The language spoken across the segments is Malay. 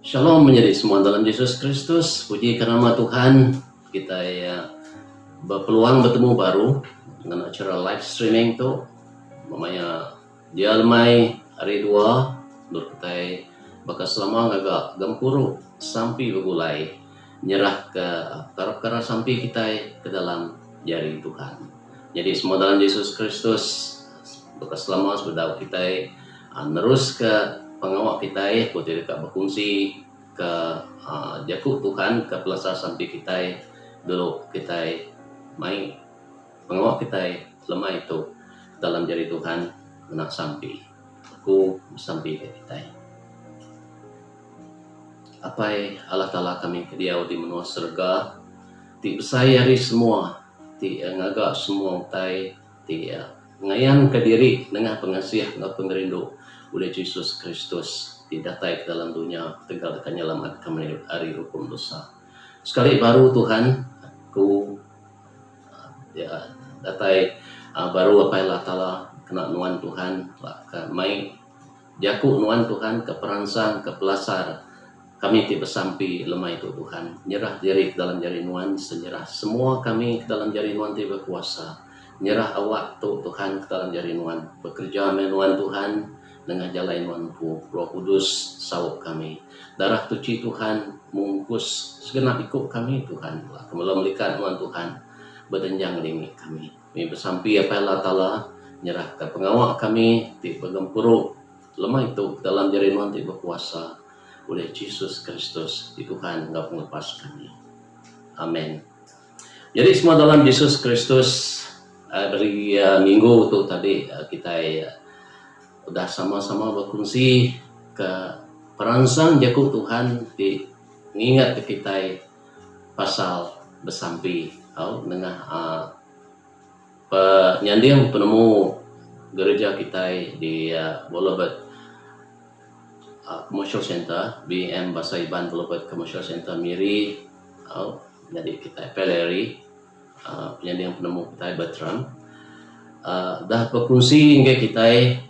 Shalom menjadi semua dalam Yesus Kristus. Puji karena nama Tuhan, kita berpeluang bertemu baru dengan acara live streaming tu. Mamanya dia lemai hari 2 nur kita bakal selama agak gempuru sampai begulai nyerah ke perkara sampai kita ke dalam jari Tuhan. Jadi semua dalam Yesus Kristus bakal selama sudah kita terus ke pengawal kita putih dekat berfungsi ke jakut Tuhan ke pelasa sampai kita dulu kita main pengawal kita lemah itu dalam jari Tuhan nak sampai aku sampai ke kita apa Allah Ta'ala kami ke dia di menua surga ti besayari semua ti ngagak semua tay ti ngayan ke diri dengan pengasih dan pengerindu oleh Yesus Kristus didatai ke dalam dunia tegal akan nyelamat kami hari hukum dosa. Sekali baru Tuhan aku datai baru apa Allah Ta'ala kena nuan Tuhan ke mai jaku nuan Tuhan ke perangsang ke pelasar kami tiba sampai lemah itu Tuhan nyerah diri ke dalam jari nuan senyerah semua kami ke dalam jari nuan tiba kuasa nyerah awak Tuhan ke dalam jari nuan bekerja menuan Tuhan dengan jalan Tuhanku, Roh Kudus sawuk kami. Darah suci Tuhan mungkus segenap ikut kami Tuhan. Kemudian melihat Tuhan berdenjang lingi kami. Kami bersampai apa Allah Ta'ala nyerahkan pengawal kami di bergempuru lemah itu dalam jari Tuhan ti berkuasa oleh Yesus Kristus di Tuhan enggak melepas kami. Amin. Jadi semua dalam Yesus Kristus dari minggu itu tadi kita udah sama-sama berfungsi ke perangsang jakut Tuhan di mengingat ke kita pasal bersampi dengan penyandian penemu gereja kita di Bolobet Commercial Center BM Bahasa Iban Bolobet Commercial Center Miri jadi kita peleri penyandian penemu kita Bertram dah berfungsi hingga kita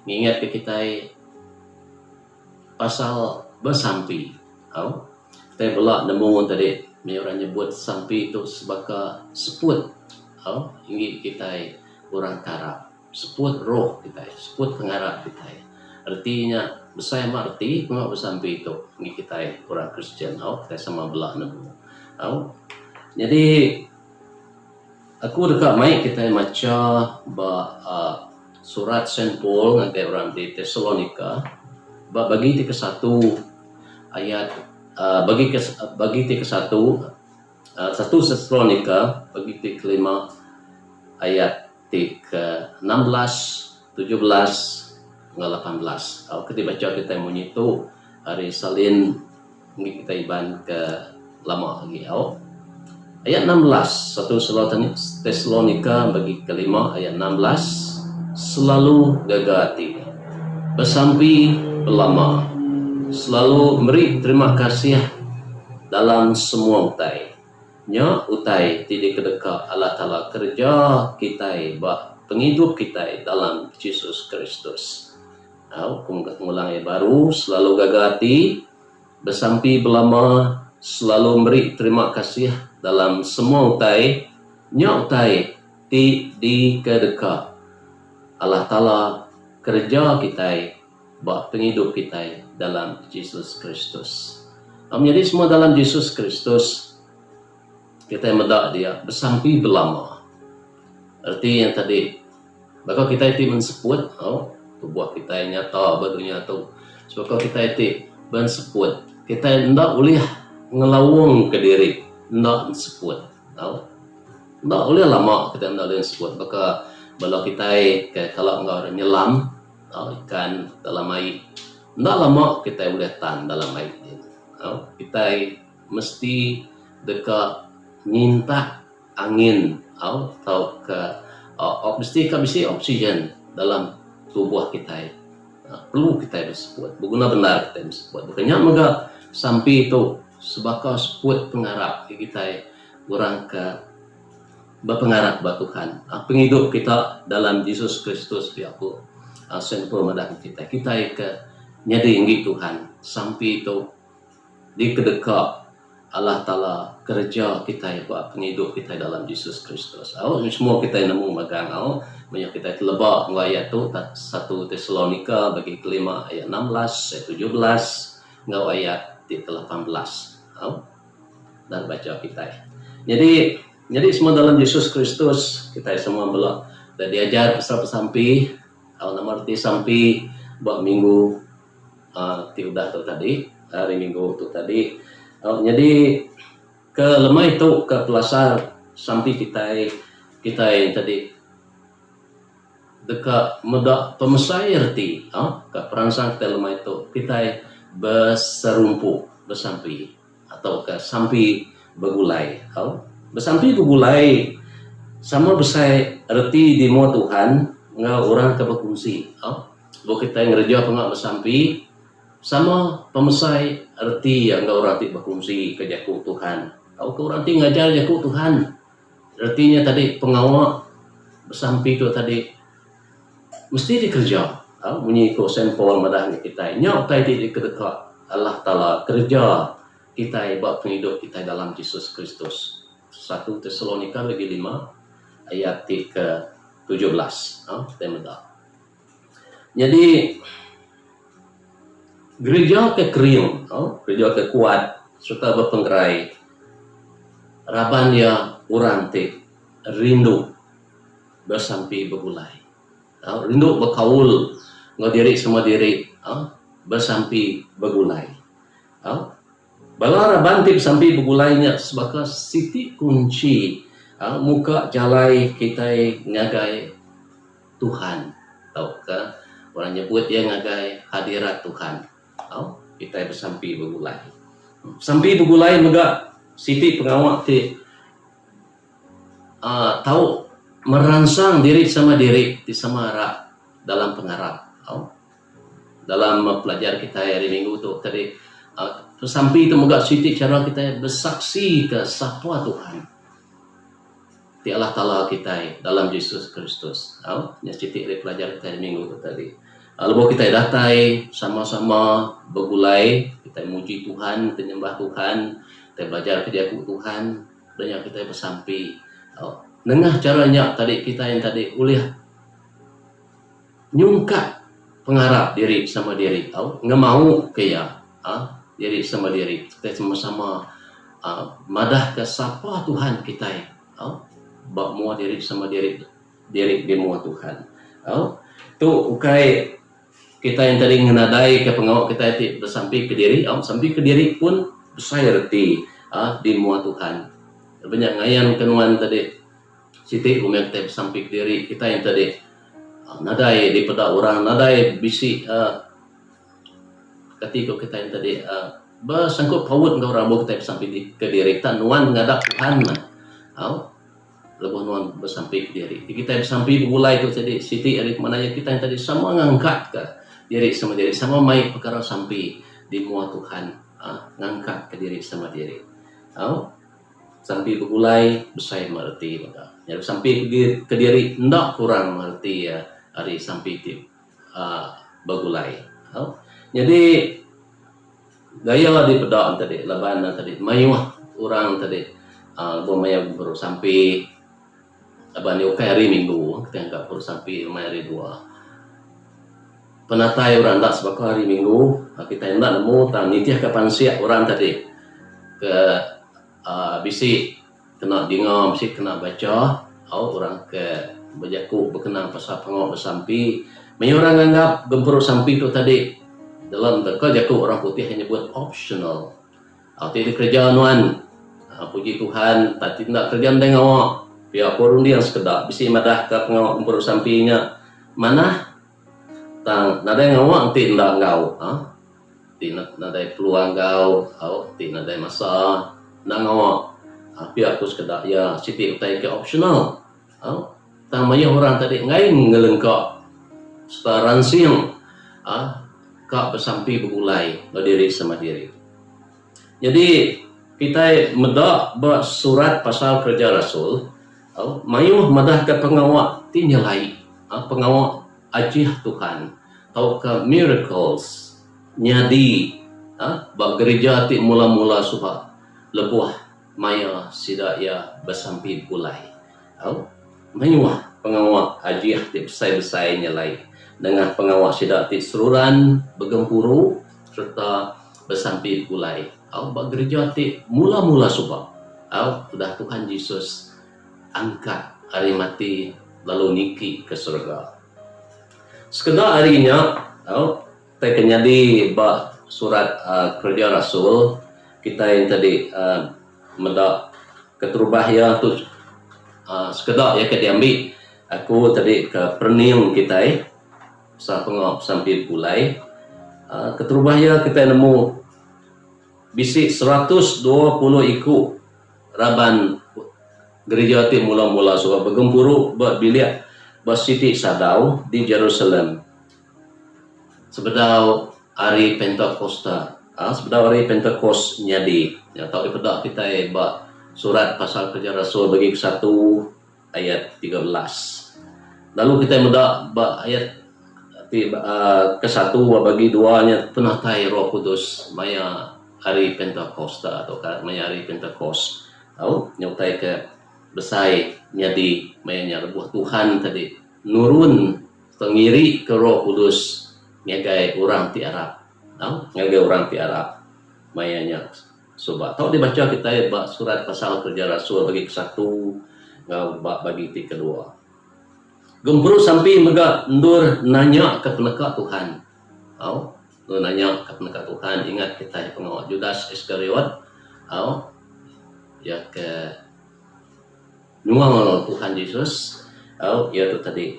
mengingat ke kita pasal bersampi. Kita belak nemu tadi orang nyebut sampi itu sebagai seput. Hingga kita orang karap seput roh kita, seput pengarap kita. Artinya besar arti pengap bersampi itu hingga kita orang Kristen. Kita sama belak nemu. Jadi aku dekat mai kita baca surat Saint Paul nanti orang di Tesalonika bagi ke satu ayat bagi ke satu Tesalonika bagi ke 5 ayat ke 16 17 hingga 18. Kalau kita baca kita menyitu hari Salin kita iban ke lama lagi. Ayat 16 1 Tesalonika bagi kelima ayat 16 selalu gagati bersampi belama selalu beri terima kasih dalam semua utai nya utai tidak kedekat Allah Ta'ala kerja kita penghidup kita dalam Yesus Kristus. Pengulang yang baru selalu gagati bersampi belama selalu beri terima kasih dalam semua utai di kedekat Allah Ta'ala kerja kita penghidup kita dalam Yesus Kristus. Jadi semua dalam Yesus Kristus kita medak dia bersampi belama. Arti yang tadi bakal kita itu mensebut tubuh kita nyata badunya tu sebab kita itu mensebut kita hendak boleh ngelawung ke diri nak sebut nak boleh lama kita nak boleh sebut maka kalau kita kalau enggak orang nyelam ikan dalam air nak lama kita boleh tan dalam air kita mesti dekat minta angin atau ke mesti kabisi oksigen dalam tubuh kita perlu kita bersebut berguna benar kita bersebut bukannya maka sampai itu sebagai sebut pengarap kita orang ke berpengarap buat Tuhan penghidup kita dalam Yesus Kristus aku Saint Paul medak kita ke nyadi inggi Tuhan sampai itu di kedekap Allah Ta'ala kerja kita buat penghidup kita dalam Yesus Kristus. Semua kita nemu magang banyak kita telebak ayat tu 1 Tesalonika bagi kelima ayat 16, ayat 17, ngau ayat 18. Dan baca kita. Jadi semua dalam Yesus Kristus kita semua belak dan diajar pasal pesampi, nama arti sampi buat minggu tiudah tu tadi, hari minggu tu tadi. Jadi ke lemah itu ke pelasar sampai kita yang tadi dekat medak pemesai erti ke perangsang kita lemah itu kita berserumpu bersampi atau ke sampi bergulai bersampi bergulai sama besar erti di mau Tuhan ngau orang ke berkongsi bahwa kita yang ngerja pengak bersampi sama pemesai arti yang kau rati berkongsi ke jaku Tuhan. Kau rati ngajar jaku Tuhan. Artinya tadi pengawal bersampi tu tadi mesti dikerja. Bunyi ko sempol madahnya kita. Nyau tadi di kedekat Allah Ta'ala kerja kita buat penghidup kita dalam Yesus Kristus. 1 Tesalonika bagi 5 ayat ke 17. Jadi gereja ke kering, gereja ke kuat, serta berpenggerai. Raban dia orang te rindu bersampi bergulai. Rindu berkaul ngau diri sama diri, bersampi bergulai. Bala raban te bersampi bergulainya sebagai siti kunci muka jalai kita ngagai Tuhan. Tahu ke? Orang nyebut dia ngagai hadirat Tuhan. Kita bersampi bergulai. Sampi bergulai mega siti pengawak ti tahu merangsang diri sama diri di samara dalam pengharap. Dalam pelajar kita hari minggu tu tadi sampi itu mega siti cara kita bersaksi ke sapa Tuhan. Ti Allah Ta'ala kita dalam Yesus Kristus. Nya siti dari pelajar kita hari minggu tu tadi. Lalu kita datai sama-sama bergulai, kita muji Tuhan, kita nyembah Tuhan, kita belajar kerja Tuhan, dan kita bersampi. Nengah caranya tadi kita yang tadi uliah nyungkat pengharap diri sama diri, nggak mau kaya diri sama diri. Kita sama-sama madah ke sapa Tuhan kita, bak mua diri sama diri di mua Tuhan. Tu ukai kita yang tadi ngenadai ke pengawak kita itu bersampi ke diri, sampai ke diri pun besar di mua Tuhan. Banyak ngayan kenuan tadi, siti umur kita bersampi ke diri, kita yang tadi nadai di pada orang, nadai bisi ketika kita yang tadi bersangkut paut ke orang kita bersampi ke diri, kita nuan ngadap Tuhan lebih nuan bersampi ke diri. Kita bersampi bergulai itu tadi, siti ada kemana kita yang tadi sama ngangkat ke diri sama diri, sama mai perkara sampai di mua Tuhan, ngangkat ke diri sama diri. Sampai bergulai besar mengerti maka. Jadi sampai ke diri ndak kurang mengerti hari sampai bergulai. Jadi gaya di pedaan tadi, labana tadi, mayuah orang tadi, maya baru sampai abani ukai hari minggu, kita enggak baru sampai hari 2. Penatai orang tak sebagai hari minggu kita hendak nemu tang nitiah kapan siap orang tadi ke bisi kena dengar bisi kena baca orang ke berjaku berkenang pasal pengawal bersampi. Banyak orang anggap gempur sampi itu tadi dalam jaku orang putih hanya buat optional. Tidak kerja nuan, puji Tuhan tak tindak kerja dengan awak pihak korun dia yang sekedar bisi madah ke pengawal gempur sampinya mana tang nadai ngawak ti ndak ngau ti nadai peluang ngau ti nadai masa ndak ngawak tapi aku sekedar ya siti utai ke optional tang maya orang tadi ngai ngelengkak setaransing kak bersampi bergulai berdiri sama diri. Jadi kita medak bersurat pasal kerja Rasul mayuh madah ke pengawak ti nyelai pengawak ajih Tuhan atau ke miracles nyadi Ba gereja ti mula-mula suha lebuh maya sida ya bersampi pulai. Mayuah pengawak ajiah ti besai-besai nyalai dengan pengawak sida ti seruran begempuru serta bersampi pulai. Ba gereja ti mula-mula suha. Sudah Tuhan Yesus angkat hari mati lalu niki ke surga. Sekedar harinya, tekenyadi ba surat kerja Rasul kita yang tadi mendak keterubah ya tu sekedar ya diambil aku tadi ke perniung kita sa pengop sampai pulai keterubah ya kita nemu bisi 120 iku raban gereja ti mula-mula suka bergempuru berbiliak bersiti sadau di Jerusalem sebedau hari Pentakosta. Sebedau hari Pentakos nyadi ya tahu ipedak kita ba surat pasal kerja Rasul bagi ke-1 ayat 13. Lalu kita medak ba ayat ke-1 bagi 2 nya penatai Roh Kudus maya hari Pentakosta atau maya hari Pentakos. Nyautai ke besai nyadi mayanya rebuh Tuhan tadi nurun tengiri ke Roh Kudus ngagai orang ti Arab. Ngagai orang ti Arab mayanya coba tahu dibaca kita ba surat pasal kerja Rasul bagi ke-1 bagi ti kedua. Gempuru sampai mega ndur nanya ke peneka Tuhan. Ndur nanya ke peneka Tuhan, ingat kita pengawal Judas Iskariot. Ya ke nuang Tuhan Yesus. Ya tu tadi.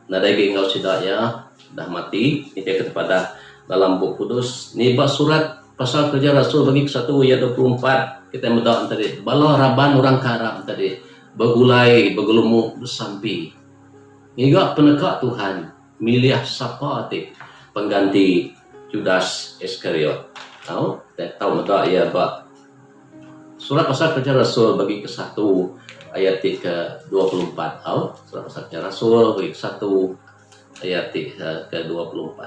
Nadai engkau sidak ya dah mati. Ini kepada dalam buku kudus. Ni ba surat pasal kerja Rasul bagi ke-1 ayat 24 kita mendak tadi. Bala raban orang karab tadi begulai begelumuk bersampi. Hingga peneka Tuhan milih siapa ti pengganti Judas Iskariot. Tahu mendak ya ba surat pasal kerja Rasul bagi ke-1 ayat ke-24. Surat pasal kerja Rasul bagi ke-1 ayat ke-24.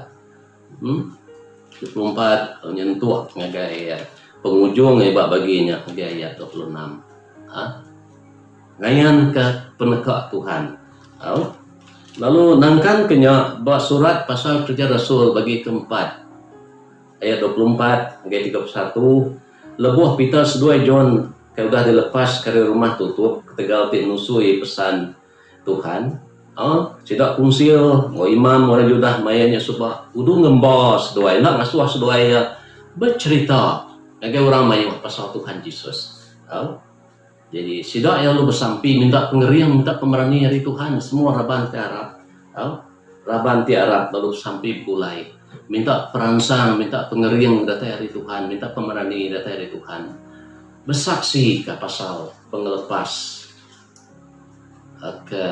24 nyentuh ngagai penghujung ibak baginya ngagai ayat 26. Ngayan ke peneka Tuhan. Lalu nangkan kenya ba surat pasal kerja Rasul bagi ke-4 ayat 24 ngagai 31 lebuh Peter sedua John kaya udah dilepas dari rumah tutup ketegal ti nusui pesan Tuhan. Sidak kungsil ngo imam orang judah mayanya subah udu ngembos doa nak ngasuh doa ya bercerita ngagai orang mayu pasal Tuhan Yesus. Jadi sidak ya lu bersampi minta pengeriang minta pemerani dari Tuhan semua raban ti Arab. Raban ti Arab lalu sampai mulai minta perangsang minta pengeriang dari Tuhan minta pemerani dari Tuhan bersaksi ke pasal pengelepas ke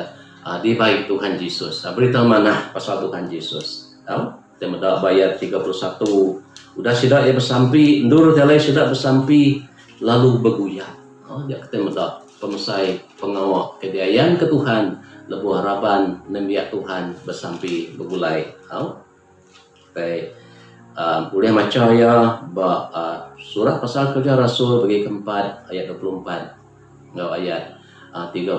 di baik Tuhan Yesus. Berita mana pasal Tuhan Yesus. Kita mendak bayar 31. Udah sidak ya bersampi, ndur telai sidak bersampi lalu beguyat. Dia kita mendak pemesai pengawak kediayan ke Tuhan, lebuh harapan nembiak Tuhan bersampi begulai. Boleh macam ya surat pasal kerja Rasul bagi ke-4 ayat 24 ngau ayat 31.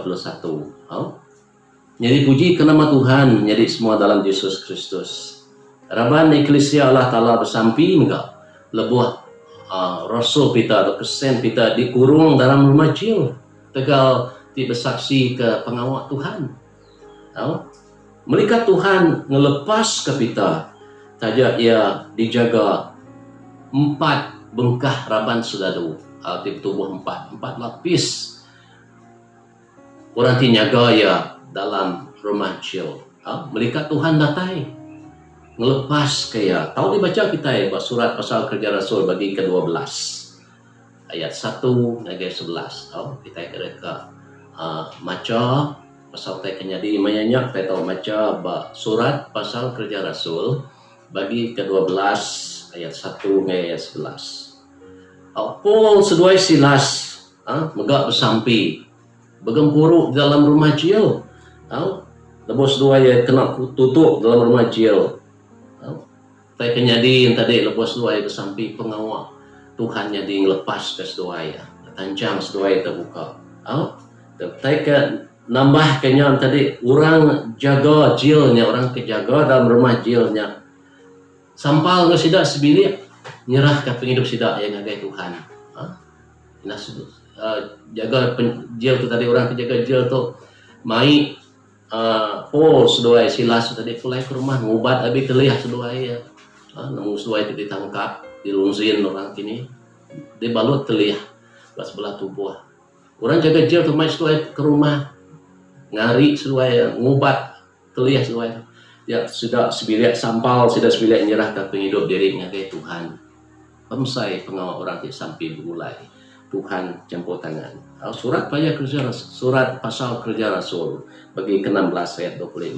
Jadi puji ke nama Tuhan, jadi semua dalam Yesus Kristus. Raban Eklesia Allah Ta'ala bersampi enggak lebuh Rasul kita atau kesen kita dikurung dalam rumah jil. Tegal bersaksi ke pengawal Tuhan. Mereka Tuhan ngelepas ke kita. Saja ia dijaga 4 bengkah raban sedadu. Tubuh 4 lapis. Orang tinyaga ya dalam rumah jil. Mereka Tuhan datai ngelepas kaya. Tahu dibaca kita ya surat pasal kerja Rasul bagi ke-12 ayat 1 ayat 11. Kita kira maca pasal teknya di manyanyak kita tahu maca surat pasal kerja Rasul bagi ke-12 ayat 1 ayat 11. Paul seduai Silas megak bersampi bergempuru dalam rumah jil. Lebos dua ya kena tutup dalam rumah jil. tay kenyadi yang tadi lepas doai bersampi pengawal Tuhan jadi ngelepas ke doai ya tancang doai terbuka tay ke nambah kenyan tadi orang jaga jilnya orang kejaga dalam rumah jilnya sampal ke sidak sebilik nyerah ke penghidup sidak yang ngagai Tuhan jaga jil tu tadi orang kejaga jil tu mai sedoai silas tadi pulai ke rumah ngubat habis kelih sedoai ya nemu sedoai itu ditangkap dilungsin orang kini dibalut telih ke sebelah tubuh orang jaga jil tu mai sedoai ke rumah ngari sedoai ngubat telih sedoai ya sudah sebilik sampal sudah sebilik nyerah ke penghidup dirinya ke Tuhan pemsai pengawal orang di sampai berulai Tuhan campur tangan. Surat pasal kerja Rasul bagi ke-16 ayat 25.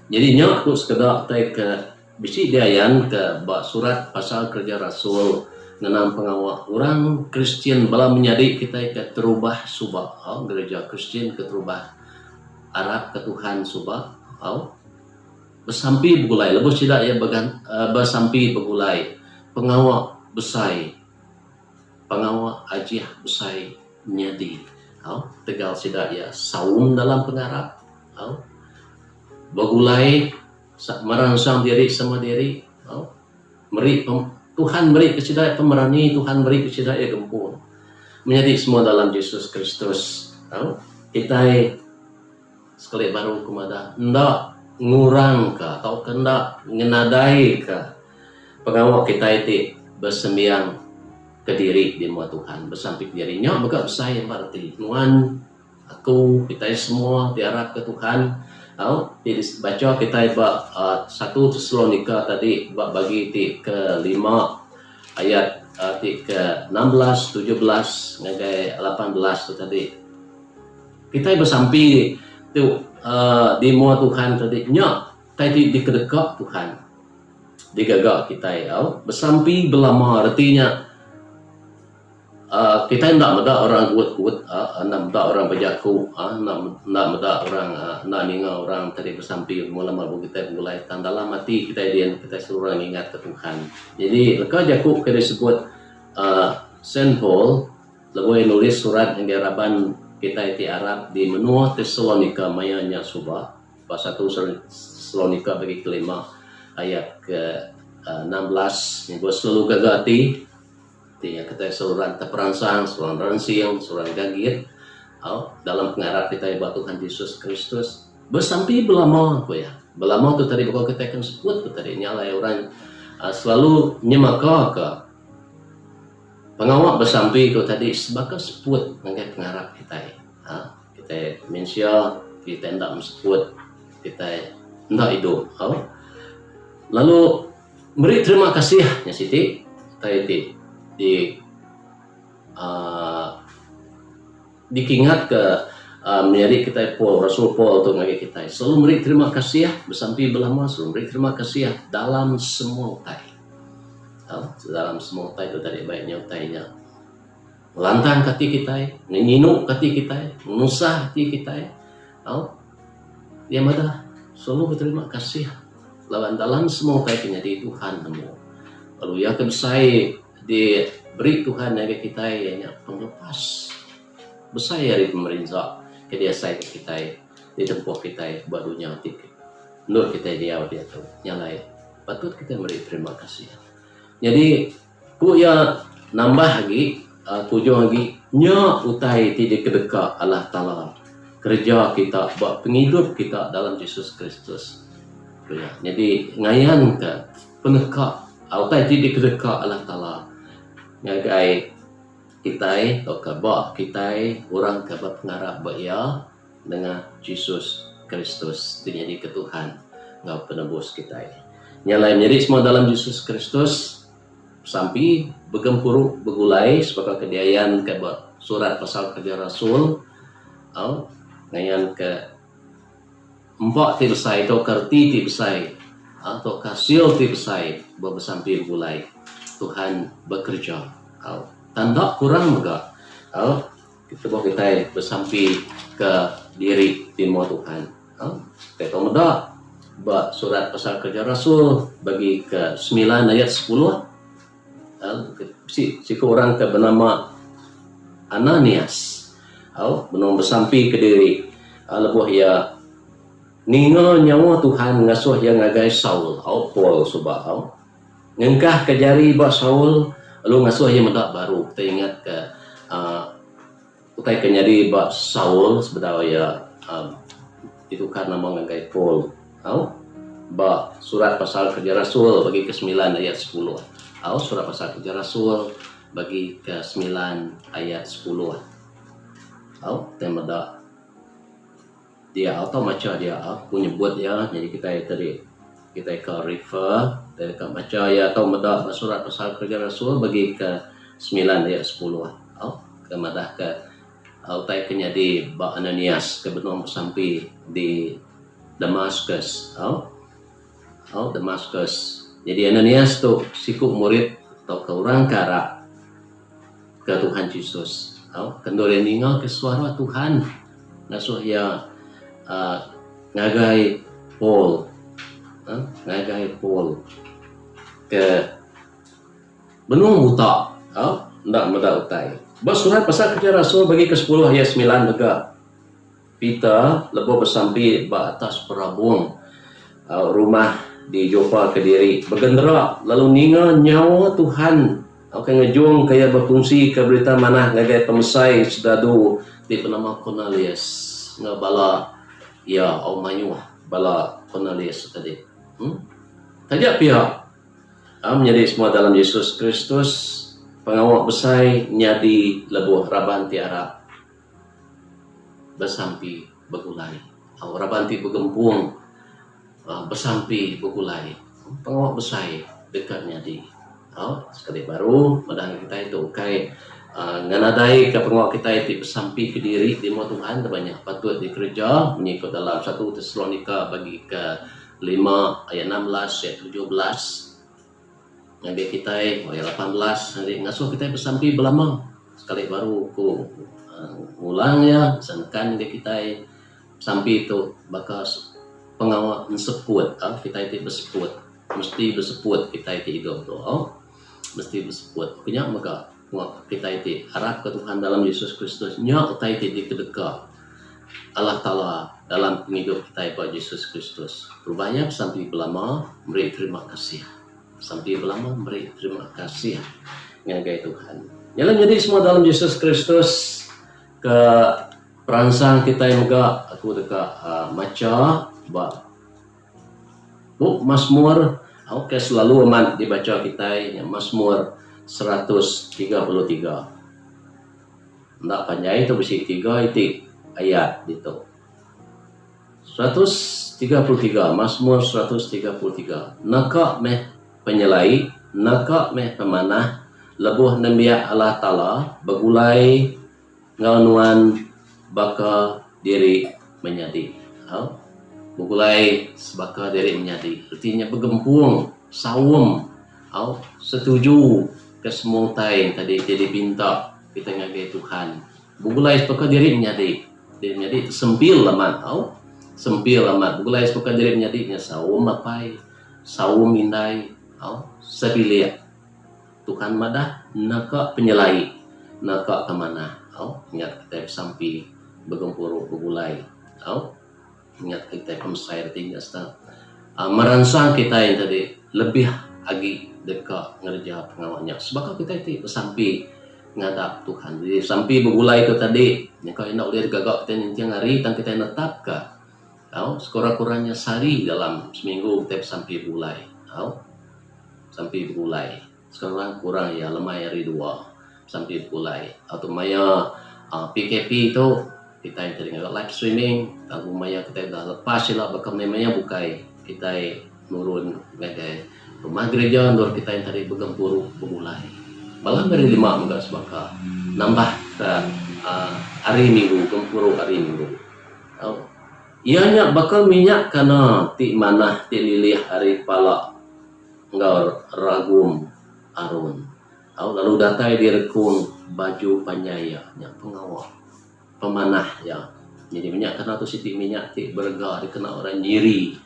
Jadi nyak tu sekedar tay ke bisi diayan ke surat pasal kerja Rasul nenam pengawal orang Kristen bala menyadi kita ke terubah subah gereja Kristen ke terubah Arab ke Tuhan subah bersampi begulai lebih tidak ya bersampi begulai pengawal besai pengawal ajiah besai nyadi tegal sidak ya saum dalam pengarap begulai merangsang diri sama diri Tuhan beri kecidai pemerani Tuhan beri kecidai gempur menjadi semua dalam Yesus Kristus kita sekali baru kumada ndak ngurang ke atau kendak ngenadai ke pengawal kita itu bersembiang ke diri di muat Tuhan bersampik dirinya maka saya berarti nuan aku kita semua diarah ke Tuhan baca kita 1 Tesalonika tadi bagi ke-5 ayat ke-16 17 ngagai 18 tu tadi kita bersampi tu di muat Tuhan tadi nya tadi dikedekap Tuhan digagak kita bersampi belama artinya kita tidak ada orang kuat-kuat, tidak ada orang berjaku, tidak ada orang nak ninga orang tadi bersampi mula-mula kita mulai dalam hati kita seluruh orang ingat ke Tuhan. Jadi leka jaku kita disebut Saint Paul lebih nulis surat yang diharapan kita di Arab di menua Tesalonika mayanya subah pasal 1 Tesalonika bagi ke-5 ayat ke-16 yang gue selalu gagati ya kita seluruh terperangsang, seluruh ransing, seluruh gagit dalam pengarap kita buat Tuhan Yesus Kristus bersampi belama aku ya belama tu tadi bakal kita akan sebut tu tadi nyalai orang selalu nyemaka ke pengawal bersampi tu tadi sebagai sebut dengan pengarap kita kita mensia kita tidak sebut kita tidak hidup lalu beri terima kasih ya Siti tadi dikingat ke menjadi kita Rasul Paul untuk ngagi kita selalu beri terima kasih bersampi belama selalu beri terima kasih dalam semua utai dalam semua utai itu tadi baiknya utainya lantang hati kita nginuk hati kita menusah hati kita dia ada selalu berterima kasih lawan dalam semua utai menjadi Tuhan nemu lalu yang kedua diberi Tuhan yang kita yang penglepas besar dari pemerintah ke dia saya kita di tempat kita barunya nur kita dia tu nyalai patut kita beri terima kasih jadi ku ya nambah lagi tujuh lagi nya utai tidak kedeka Allah Ta'ala kerja kita buat penghidup kita dalam Yesus Kristus jadi ngayan ke peneka utai tidak kedeka Allah Ta'ala ngagai kita atau kabah kita orang kabah pengarap bahaya dengan Yesus Kristus jadi ke Tuhan ngau penebus kita nyalai menjadi semua dalam Yesus Kristus sampai begempuruk begulai sebagai kediayan ke surat pasal kerja Rasul ngayan ke 4 tibsai atau kerti tibsai atau kasil tibsai bersampai begulai Tuhan bekerja tanda kurang juga kita bawa kita bersampi ke diri di muat Tuhan kita muda ba surat pasal kerja Rasul bagi ke 9 ayat 10. Si orang ke bernama Ananias. Benong bersampi ke diri. Lebuh ya ningo nyawa Tuhan ngasuh yang ngagai Saul. Paul subah. Ngengkah ke jari ba Saul. Lalu ngasuh yang mendak baru. Kita ingat ke utai kenyari ba Saul sebenarnya itu karena mengagai Paul. Ba surat pasal kerja Rasul bagi ke-9 ayat 10. Surat pasal kerja Rasul bagi ke-9 ayat 10. Tema dah dia atau macam dia punya buat ya, jadi kita ke refer dari ke macam ya atau medak surat pasal kerja Rasul bagi ke-9 ayat 10. Ke madah ke utai kenyadi ba Ananias ke benong sampai di Damaskus. Damaskus. Jadi Ananias tu siku murid atau ke orang kara ke Tuhan Yesus. Kendore ningal ke suara Tuhan. Nasuh ya ngagai Paul. Ngagai Paul ke benung buta. Ndak mudah utai. Surat pasal kerja Rasul bagi ke-10 ayat 9 juga. Peter lebih bersampi ba atas perabung rumah di Joppa Kediri bergendera lalu ninga nyawa Tuhan ngejung kaya berfungsi ke berita mana ngagai pemesai sedadu di bernama Cornelius ngabala ya manyuah bala Cornelius tadi. Tajak pihak menjadi semua dalam Yesus Kristus pengawak besai nyadi lebuh raban tiara bersampi begulai. Rabanti begempung bersampi begulai. Pengawak besai dekatnya di. Sekali baru padahal kita itu kai nganadai ke pengawak kita itu bersampi ke diri di mau Tuhan banyak patut dikerja mengikut dalam 1 Tesalonika bagi ke 5 ayat 16 ayat 17. Nabi kita ayat 18 nanti ngasuh kita bersampi belama sekali baru ku ulang ya sangkan kita sampai itu bakas pengawal berseput kita itu berseput mesti berseput kita itu hidup doa mesti berseput punya maka kita itu harap ke Tuhan dalam Yesus Kristus nya kita itu dikedeka Allah Ta'ala dalam hidup kita Pak Yesus Kristus berbanyak sampai belama beri terima kasih sampai belama beri terima kasih ngagai Tuhan jalan jadi semua dalam Yesus Kristus ke perangsang kita yang juga aku dekat maca ba Mazmur selalu aman dibaca kita yang Mazmur 133. Ndak panjang itu besi 3 itu ayat gitu. 133 Mazmur 133. Naka meh penyelai, naka meh pemanah, lebuh nembiak Allah Ta'ala begulai nganuan baka diri menjadi. Begulai sebaka diri menjadi. Artinya bergempung, sawum, setuju ke semua yang tadi jadi pinta kita ngagai Tuhan. Begulai sebaka diri menjadi. Diri menjadi sempil lamat, sempil lamat. Begulai sebaka diri menjadi sawum mapai, sawum indai, sebilia. Tuhan madah naka penyelai, naka kemana? Ingat kita sampai bergempur begulai. Ingat kita pemesai tinggal merangsang kita yang tadi lebih lagi dekat ngerja pengawalnya sebab kita itu sampai ngadap Tuhan jadi sampai begulai itu tadi yang kau nak lihat gagak kita yang hari dan kita netap ke sekurang-kurangnya sehari dalam seminggu kita sampai begulai sampai begulai sekarang kurang ya lemah hari 2 sampai begulai atau maya PKP itu kita yang tadi live streaming kalau maya kita dah lepas sila bakal memangnya bukai kita nurun ngagai rumah gereja nur kita yang tadi begempur begulai malam dari 5 enggak sebaka nambah ke hari minggu gempur hari minggu ianya bakal minyak karena ti manah ti lilih hari pala enggak ragum arun lalu datai direkung baju panyaya yang pengawal pemanah ya jadi minyak karena tu siti minyak ti berga dikena orang nyiri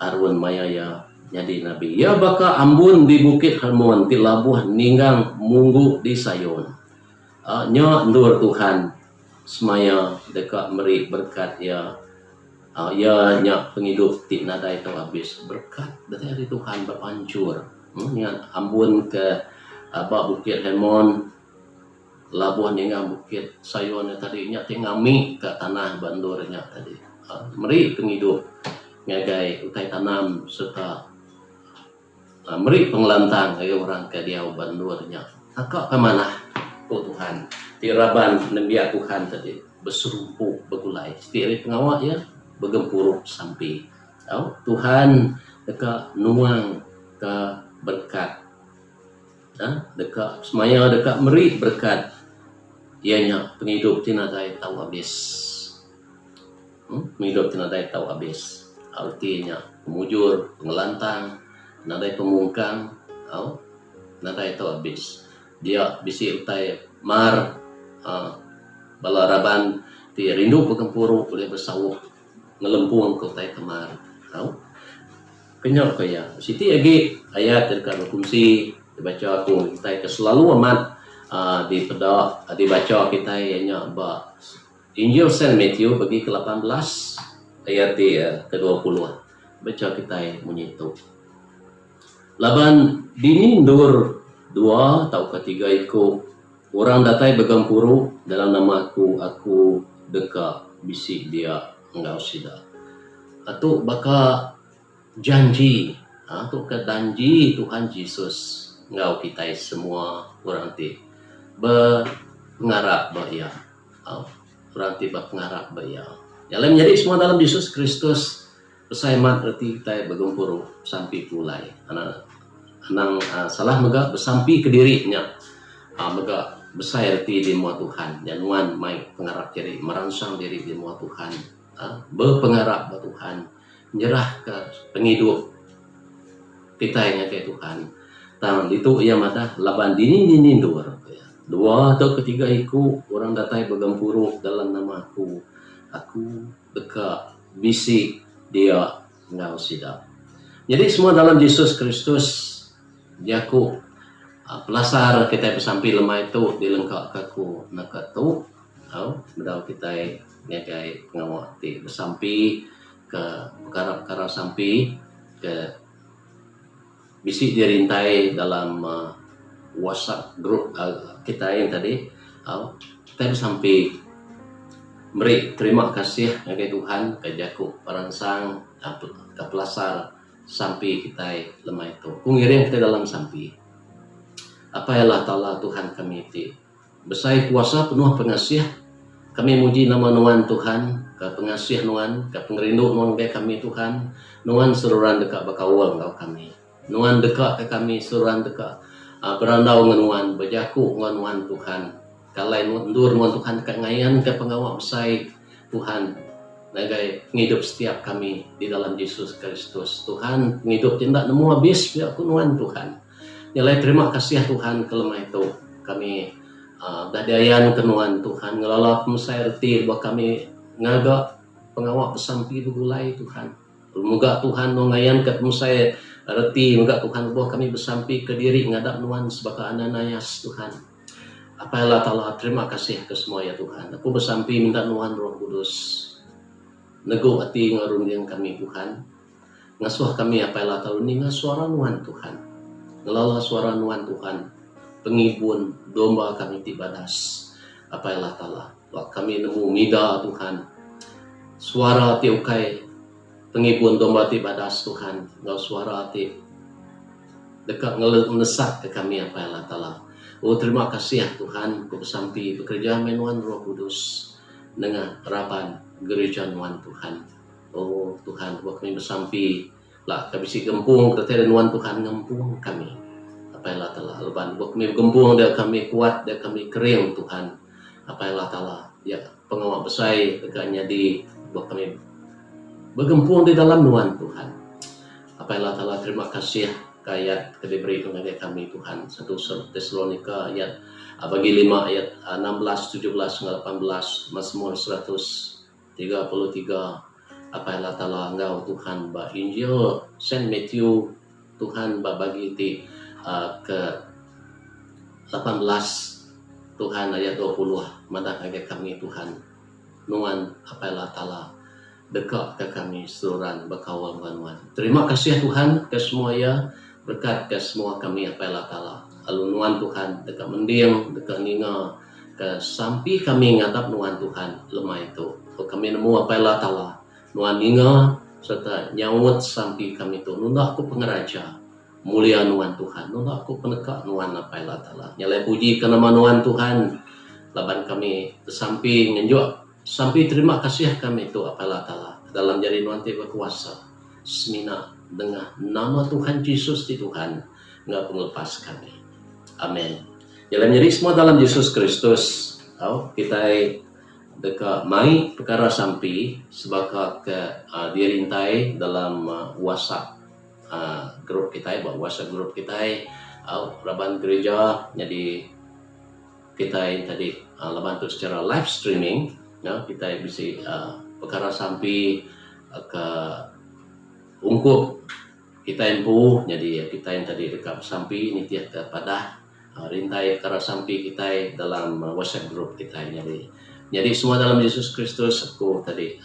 arun mayaya jadi nabi. Ya baka ambun di Bukit Hermon ti labuh ninggang munggu di Sayon. Nya ndur Tuhan semaya dekat meri berkat ya. Ya nya penghidup ti nadai tau habis berkat dari Tuhan berpancur. Nya ambun ke Bukit Hermon labuh ninggang Bukit Sayon tadi nya tingami ke tanah bandurnya tadi. Meri penghidup ngagai utai tanam serta meri pengelantang kaya orang ke dia bandurnya. Akak kemana Tuhan tiraban nembia Tuhan tadi berserumpu begulai setiap pengawak ya begempuruk sampai Tuhan dekat nuang ke berkat dekat semaya dekat meri berkat ianya penghidup tinadai tahu habis penghidup tinadai tahu habis artinya pemujur pengelantang nadai pemungkang nadai tahu habis dia bisi utai mar balaraban ti rindu pegempuruk boleh bersawuh ngelempung ke utai kemar kenyal kaya siti lagi ayat dekat kumsi dibaca aku utai keselalu amat dibaca kita ianya Injil Saint Matthew bagi ke-18 ayat ke-20 baca kita menyitu laban dinindur dua atau ketiga iku orang datai begampuru dalam nama aku dekat bisi dia engkau sida atau baka janji atau kedanji Tuhan Yesus engkau kita semua orang ti pengarap bahaya orang ti pengarap bahaya dalam jadi semua dalam Yesus Kristus pesaimat erti kita begampuru sampai pulai anang salah mega bersampi ke dirinya mega besar ti di mua Tuhan januan mai pengarap diri merangsang diri di mua Tuhan berpengarap bahwa Tuhan menyerah ke penghidup kita yang kayak Tuhan tangan itu ia mata laban dini dua atau ketiga iku orang datai begampuru dalam nama aku dekat bisi dia engkau sidap jadi semua dalam Yesus Kristus jaku pelasar kita bersampi lemah itu dilengkap kaku nakatu bedau kita ngagai ngawati bersampi ke perkara-perkara sampi ke bisi dirintai dalam WhatsApp grup kita yang tadi kita bersampi beri terima kasih ngagai Tuhan ke jaku parangsang ke pelasar sampai kita lemah itu kungiring kita dalam sampai apa ialah ta'ala Tuhan kami itu besar kuasa penuh pengasih kami muji nama Nuan Tuhan ke pengasih Nuan ke pengerindu Nuan ke kami Tuhan Nuan seluruhan dekat bakawal engkau kami Nuan dekat ke kami seluruhan dekat berandau ngenuan berjaku Nuan Tuhan kalai mundur Nuan Tuhan dekat ngayan ke pengawal besar Tuhan nagai ngidup setiap kami di dalam Yesus Kristus Tuhan ngidup tidak nemu habis biar kunuan Tuhan nilai terima kasih Tuhan kelemah itu kami dadayan kenuan Tuhan ngelalap musairti bahwa kami ngaga pengawak pesampi begulai Tuhan moga Tuhan nongayan kat musair reti moga Tuhan bahwa kami bersampi ke diri ngadap nuan sebagai ananayas Tuhan apa Allah Ta'ala terima kasih ke semua ya Tuhan aku bersampi minta nuan Roh Kudus nego hati ngarundiang kami Tuhan ngasuh kami apa yang tahu ni suara nuan Tuhan ngelala suara nuan Tuhan pengibun domba kami tibadas apa yang taala kami nemu mida Tuhan suara tiukai pengibun domba tibadas Tuhan ngau suara ti dekat ngenesak ke kami apa yang taala terima kasih ya Tuhan ku sampai bekerja menuan Roh Kudus dengan harapan gereja Nuan Tuhan Tuhan buat kami bersampi lah kami si gempung tertera Nuan Tuhan ngempung kami apa yang telah leban buat kami gempung dia kami kuat dia kami kering Tuhan apa yang telah ya pengawal besar dekatnya di buat kami bergempung di dalam Nuan Tuhan apa yang telah terima kasih ayat diberi kepada kami Tuhan 1 Tesalonika ayat bagi 5 ayat 16, 17, 18 Mazmur 133 apa Allah Ta'ala engkau Tuhan ba Injil Saint Matthew Tuhan ba bagi ti ke 18 Tuhan ayat 20 madah agak kami Tuhan nuan apa Allah Ta'ala dekat ke kami seluruhan berkawan-kawan. Terima kasih Tuhan ke semua ya berkat ke semua kami apa Allah Ta'ala alunuan Tuhan dekat mendiang dekat ninga ke sampai kami ngatap nuan Tuhan lemah itu kami nemu apa Allah Ta'ala nuan ninga serta nyawut sampai kami itu nunda aku pengeraja mulia nuan Tuhan nunda aku penekak nuan apa Allah Ta'ala nyalai puji ke nama nuan Tuhan laban kami sampai ngenjuk sampai terima kasih kami itu apa Allah Ta'ala dalam jari nuan tiba kuasa semina dengan nama Tuhan Yesus di Tuhan nggak melepas kami amin jalan nyeri semua dalam Yesus Kristus kita dekat mai perkara sampai sebagai ke dirintai dalam WhatsApp grup kita WhatsApp grup kita Raban gereja jadi kita yang tadi laban itu secara live streaming ya kita bisa perkara sampai ke ungkup kita yang jadi kita yang tadi dekat sampai ini tiap kepada rintai perkara sampai kita dalam WhatsApp group kita jadi semua dalam Yesus Kristus aku tadi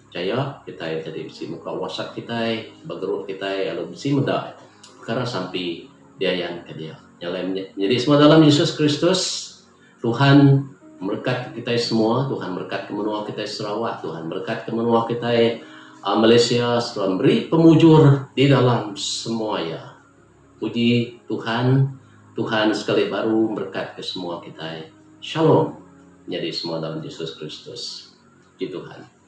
percaya kita yang tadi bisa muka WhatsApp kita bergerak kita lalu bisa muda perkara sampai dia yang ke dia jadi semua dalam Yesus Kristus Tuhan berkat kita semua Tuhan berkat kemenua kita Sarawak Tuhan berkat kemenua kita Malaysia Tuhan beri pemujur di dalam semuanya puji Tuhan sekali baru berkat ke semua kita Shalom jadi semua dalam Yesus Kristus puji Tuhan.